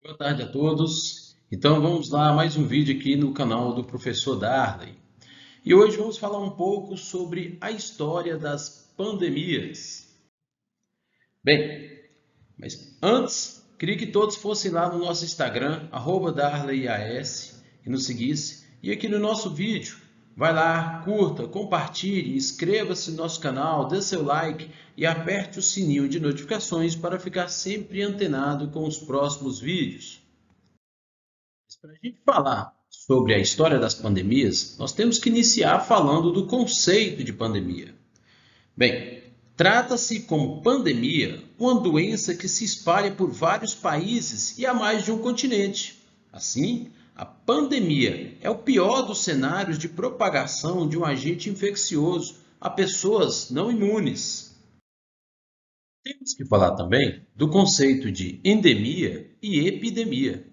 Boa tarde a todos. Então vamos lá, mais um vídeo aqui no canal do Professor Darley. E hoje vamos falar um pouco sobre a história das pandemias. Bem, mas antes, queria que todos fossem lá no nosso Instagram, @DarleyAS, e nos seguissem. E aqui no nosso vídeo, vai lá, curta, compartilhe, inscreva-se no nosso canal, dê seu like e aperte o sininho de notificações para ficar sempre antenado com os próximos vídeos. Para a gente falar sobre a história das pandemias, nós temos que iniciar falando do conceito de pandemia. Bem, trata-se como pandemia uma doença que se espalha por vários países e a mais de um continente. Assim, a pandemia é o pior dos cenários de propagação de um agente infeccioso a pessoas não imunes. Temos que falar também do conceito de endemia e epidemia.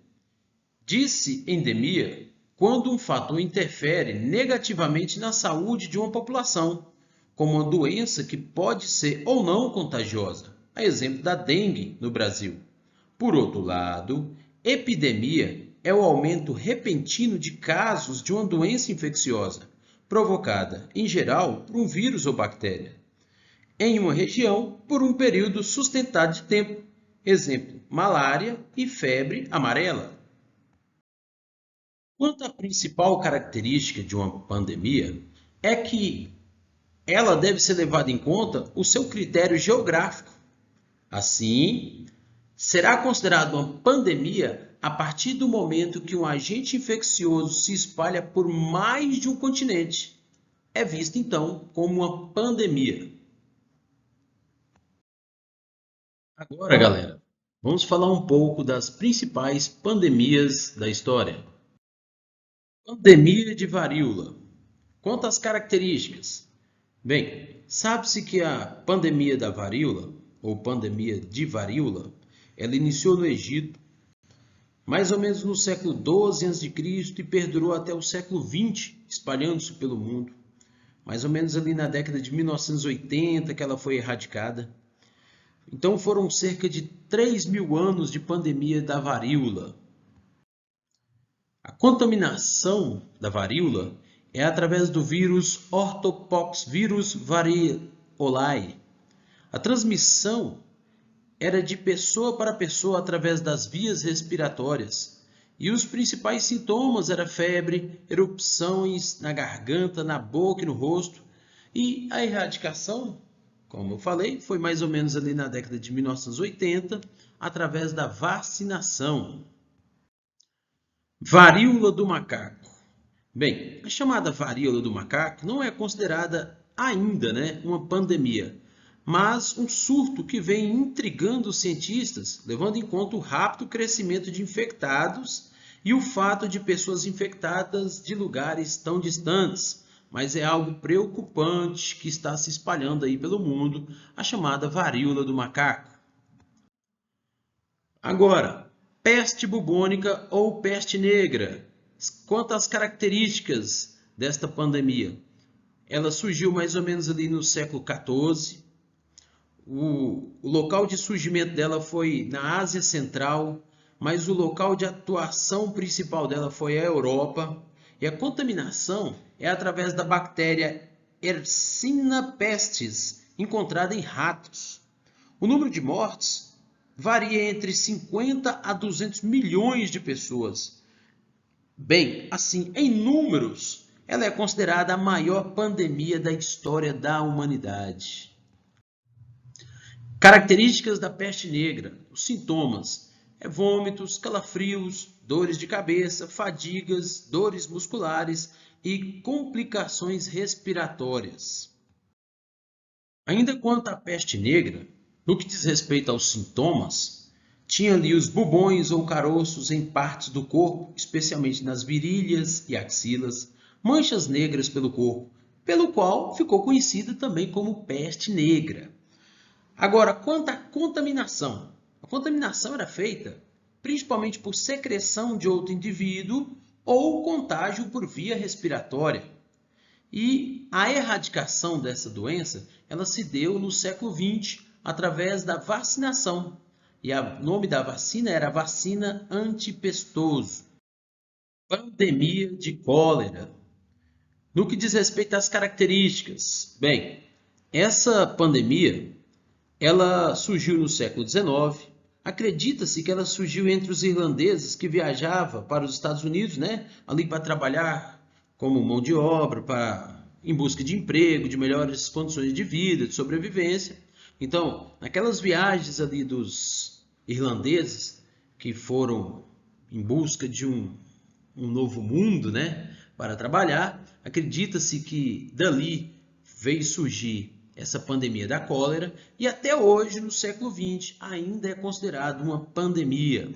Diz-se endemia quando um fator interfere negativamente na saúde de uma população, como uma doença que pode ser ou não contagiosa, a exemplo da dengue no Brasil. Por outro lado, epidemia é o aumento repentino de casos de uma doença infecciosa, provocada, em geral, por um vírus ou bactéria, em uma região por um período sustentado de tempo, exemplo, malária e febre amarela. Quanto à principal característica de uma pandemia, é que ela deve ser levada em conta o seu critério geográfico. Assim, será considerada uma pandemia a partir do momento que um agente infeccioso se espalha por mais de um continente. É vista, então, como uma pandemia. Agora, galera, vamos falar um pouco das principais pandemias da história. Pandemia de varíola. Quanto às características, bem, sabe-se que a pandemia da varíola, ou pandemia de varíola, ela iniciou no Egito, mais ou menos no século XII a.C. e perdurou até o século XX, espalhando-se pelo mundo. Mais ou menos ali na década de 1980 que ela foi erradicada. Então foram cerca de 3.000 anos de pandemia da varíola. A contaminação da varíola é através do vírus Orthopoxvirus variolae. A transmissão era de pessoa para pessoa através das vias respiratórias. E os principais sintomas eram febre, erupções na garganta, na boca e no rosto. E a erradicação, como eu falei, foi mais ou menos ali na década de 1980, através da vacinação. Varíola do macaco. Bem, a chamada varíola do macaco não é considerada ainda, uma pandemia, mas um surto que vem intrigando os cientistas, levando em conta o rápido crescimento de infectados e o fato de pessoas infectadas de lugares tão distantes. Mas é algo preocupante que está se espalhando aí pelo mundo, a chamada varíola do macaco. Agora, peste bubônica ou peste negra. Quanto às características desta pandemia, ela surgiu mais ou menos ali no século XIV. O local de surgimento dela foi na Ásia Central, mas o local de atuação principal dela foi a Europa. E a contaminação é através da bactéria Yersinia pestis, encontrada em ratos. O número de mortes varia entre 50 a 200 milhões de pessoas. Bem, assim, em números, ela é considerada a maior pandemia da história da humanidade. Características da peste negra. Os sintomas vômitos, calafrios, dores de cabeça, fadigas, dores musculares e complicações respiratórias. Ainda quanto à peste negra, no que diz respeito aos sintomas, tinha ali os bubões ou caroços em partes do corpo, especialmente nas virilhas e axilas, manchas negras pelo corpo, pelo qual ficou conhecida também como peste negra. Agora, quanto à contaminação, a contaminação era feita principalmente por secreção de outro indivíduo ou contágio por via respiratória. E a erradicação dessa doença, ela se deu no século XX através da vacinação. E o nome da vacina era vacina antipestoso. Pandemia de cólera. No que diz respeito às características, bem, essa pandemia, ela surgiu no século XIX. Acredita-se que ela surgiu entre os irlandeses que viajavam para os Estados Unidos, né, ali para trabalhar como mão de obra, em busca de emprego, de melhores condições de vida, de sobrevivência. Então, naquelas viagens ali dos irlandeses que foram em busca de um novo mundo, né, para trabalhar, acredita-se que dali veio surgir essa pandemia da cólera e até hoje, no século XX, ainda é considerado uma pandemia.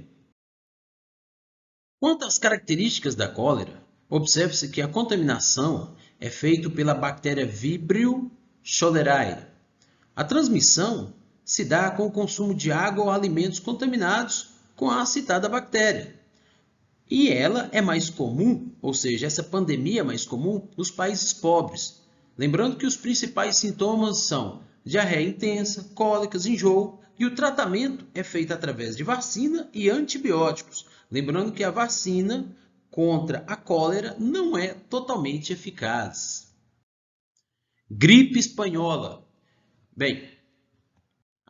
Quanto às características da cólera, observe-se que a contaminação é feita pela bactéria Vibrio cholerae. A transmissão se dá com o consumo de água ou alimentos contaminados com a citada bactéria. E ela é mais comum, ou seja, essa pandemia é mais comum nos países pobres. Lembrando que os principais sintomas são diarreia intensa, cólicas, enjoo, e o tratamento é feito através de vacina e antibióticos. Lembrando que a vacina contra a cólera não é totalmente eficaz. Gripe espanhola. Bem,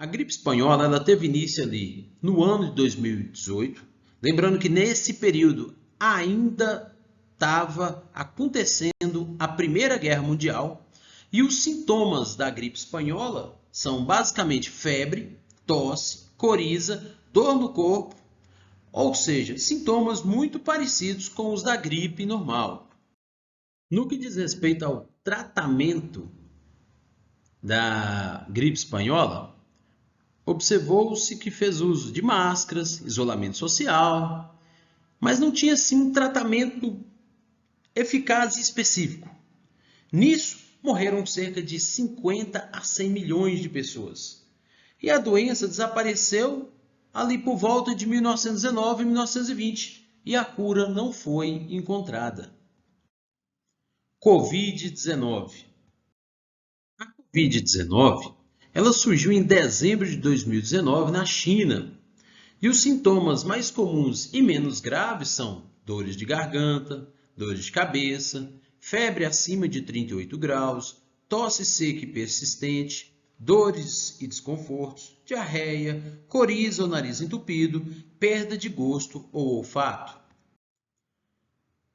a gripe espanhola ela teve início ali no ano de 2018. Lembrando que nesse período ainda estava acontecendo a Primeira Guerra Mundial e os sintomas da gripe espanhola são basicamente febre, tosse, coriza, dor no corpo, ou seja, sintomas muito parecidos com os da gripe normal. No que diz respeito ao tratamento da gripe espanhola, observou-se que fez uso de máscaras, isolamento social, mas não tinha assim um tratamento eficaz e específico. Nisso, morreram cerca de 50 a 100 milhões de pessoas. E a doença desapareceu ali por volta de 1919 e 1920, e a cura não foi encontrada. Covid-19. A Covid-19 ela surgiu em dezembro de 2019 na China. E os sintomas mais comuns e menos graves são dores de garganta, dores de cabeça, febre acima de 38 graus, tosse seca e persistente, dores e desconfortos, diarreia, coriza ou nariz entupido, perda de gosto ou olfato.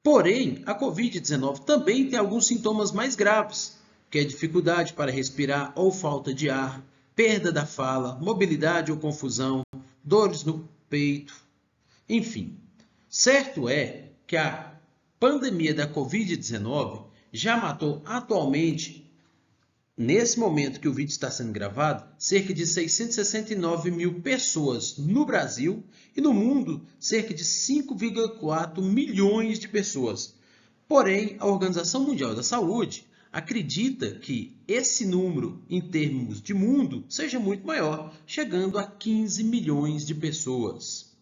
Porém, a Covid-19 também tem alguns sintomas mais graves, que é dificuldade para respirar ou falta de ar, perda da fala, mobilidade ou confusão, dores no peito, enfim. Certo é que a pandemia da Covid-19 já matou atualmente, nesse momento que o vídeo está sendo gravado, cerca de 669 mil pessoas no Brasil e no mundo cerca de 5,4 milhões de pessoas. Porém, a Organização Mundial da Saúde acredita que esse número, em termos de mundo, seja muito maior, chegando a 15 milhões de pessoas.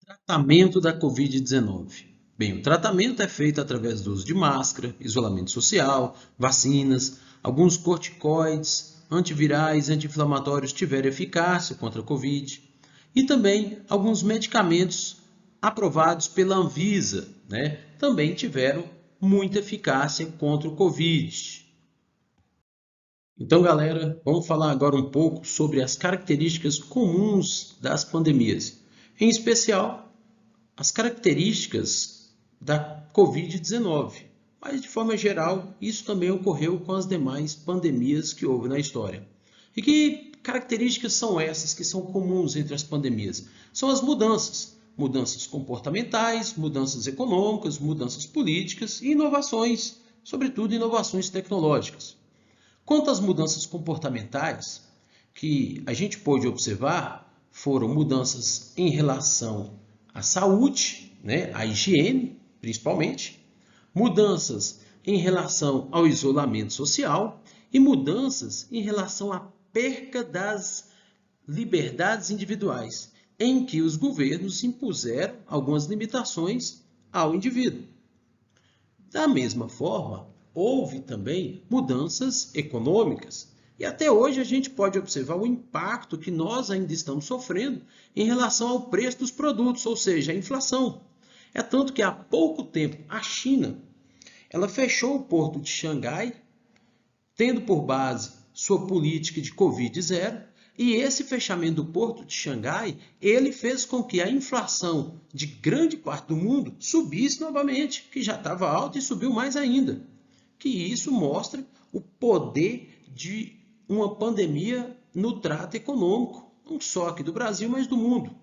Tratamento da Covid-19. Bem, o tratamento é feito através do uso de máscara, isolamento social, vacinas, alguns corticoides, antivirais, anti-inflamatórios tiveram eficácia contra a Covid e também alguns medicamentos aprovados pela Anvisa, né, também tiveram muita eficácia contra o Covid. Então, galera, vamos falar agora um pouco sobre as características comuns das pandemias. Em especial, as características da Covid-19. Mas, de forma geral, isso também ocorreu com as demais pandemias que houve na história. E que características são essas que são comuns entre as pandemias? São as mudanças. Mudanças comportamentais, mudanças econômicas, mudanças políticas e inovações, sobretudo inovações tecnológicas. Quanto às mudanças comportamentais, que a gente pôde observar, foram mudanças em relação à saúde, né, à higiene, principalmente, mudanças em relação ao isolamento social e mudanças em relação à perca das liberdades individuais, em que os governos impuseram algumas limitações ao indivíduo. Da mesma forma, houve também mudanças econômicas, E até hoje a gente pode observar o impacto que nós ainda estamos sofrendo em relação ao preço dos produtos, ou seja, a inflação. É tanto que há pouco tempo a China, ela fechou o porto de Xangai, tendo por base sua política de Covid-0, e esse fechamento do porto de Xangai, ele fez com que a inflação de grande parte do mundo subisse novamente, que já estava alta e subiu mais ainda. Que isso mostra o poder de uma pandemia no trato econômico, não só aqui do Brasil, mas do mundo.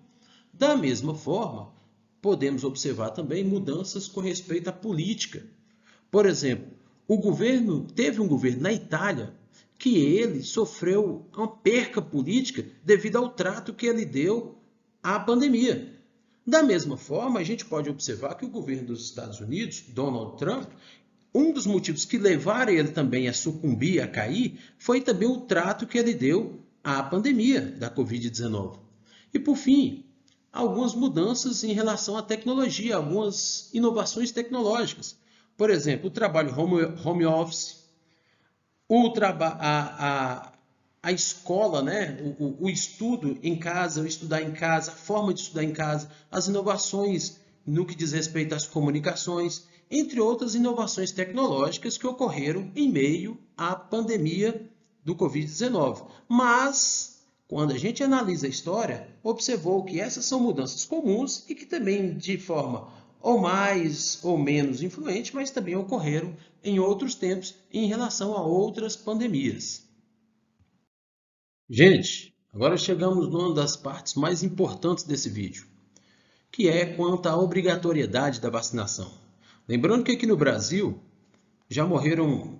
Da mesma forma, podemos observar também mudanças com respeito à política. Por exemplo, teve um governo na Itália que ele sofreu uma perca política devido ao trato que ele deu à pandemia. Da mesma forma, a gente pode observar que o governo dos Estados Unidos, Donald Trump, um dos motivos que levaram ele também a sucumbir, a cair, foi também o trato que ele deu à pandemia da Covid-19. E, por fim, algumas mudanças em relação à tecnologia, algumas inovações tecnológicas. Por exemplo, o trabalho home office, a escola, né? o estudo em casa, o estudar em casa, a forma de estudar em casa, as inovações no que diz respeito às comunicações, entre outras inovações tecnológicas que ocorreram em meio à pandemia do Covid-19. Mas, quando a gente analisa a história, observou que essas são mudanças comuns e que também, de forma ou mais ou menos influente, mas também ocorreram em outros tempos em relação a outras pandemias. Gente, agora chegamos numa das partes mais importantes desse vídeo, que é quanto à obrigatoriedade da vacinação. Lembrando que aqui no Brasil já morreram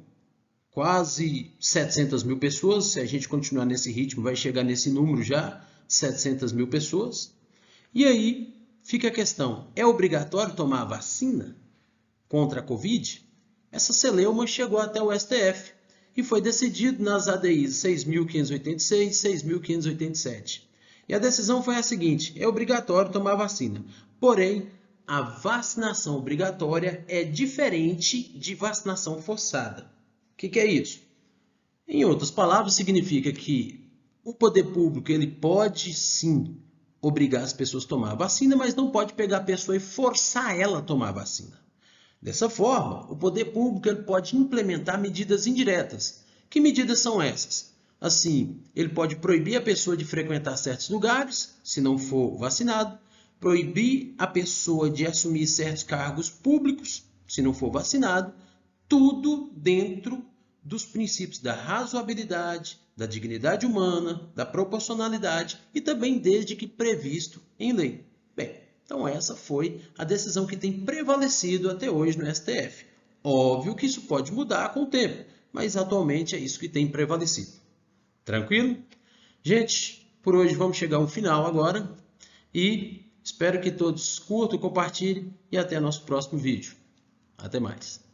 quase 700 mil pessoas, se a gente continuar nesse ritmo vai chegar nesse número já, 700 mil pessoas. E aí fica a questão, é obrigatório tomar a vacina contra a Covid? Essa celeuma chegou até o STF e foi decidido nas ADIs 6.586 e 6.587. E a decisão foi a seguinte, é obrigatório tomar a vacina, porém, a vacinação obrigatória é diferente de vacinação forçada. O que é isso? Em outras palavras, significa que o poder público ele pode sim obrigar as pessoas a tomar a vacina, mas não pode pegar a pessoa e forçar ela a tomar a vacina. Dessa forma, o poder público ele pode implementar medidas indiretas. Que medidas são essas? Assim, ele pode proibir a pessoa de frequentar certos lugares, se não for vacinado, proibir a pessoa de assumir certos cargos públicos, se não for vacinado, tudo dentro dos princípios da razoabilidade, da dignidade humana, da proporcionalidade e também desde que previsto em lei. Bem, então essa foi a decisão que tem prevalecido até hoje no STF. Óbvio que isso pode mudar com o tempo, mas atualmente é isso que tem prevalecido. Tranquilo? Gente, por hoje vamos chegar ao final agora e espero que todos curtam, compartilhem e até nosso próximo vídeo. Até mais.